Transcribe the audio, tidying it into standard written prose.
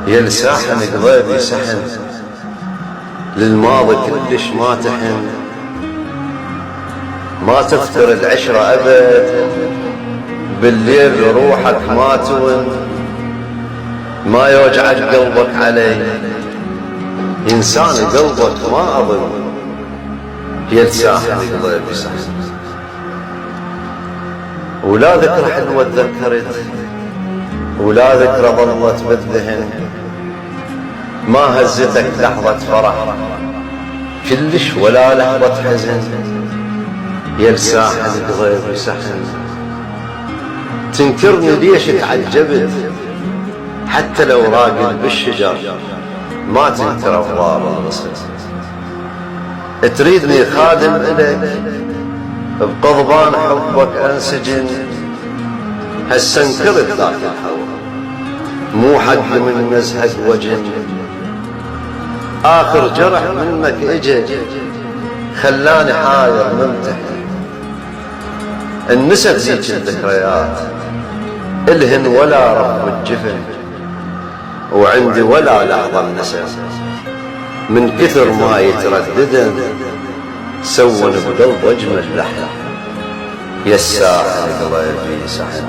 يا لساحن قضيبي سحن للماضي كلش ما تحن، ما تذكر العشرة أبد، بالليل روحك ما تون، ما يوجعك قلبك علي، إنسان قلبك ما أظن. يا لساحن قضيبي سحن ولا ذكرى حلوة تذكرت، ولا ذكرى ظلت بالذهن، ما هزتك لحظة فرح كلش ولا لحظة حزن. يا لساحن قضيبي سحن تنكرني ليش تعجبت، حتى لو راقد بالشجر ما تنكر أفضال الغصن. تريدني خادم إلك بقضبان حبك أنسجن، هسه انكرت ذاك الهوى مو حق من مزهق وجن. آخر جرح منك إجا خلاني حاير ممتحن، انست ذيك الذكريات الهن ولا رب الجفن، وعندي ولا لحظة النسى من كثر ما يترددن، سون بقلب أجمل لحظة. يا الساحن قضيبي سحن.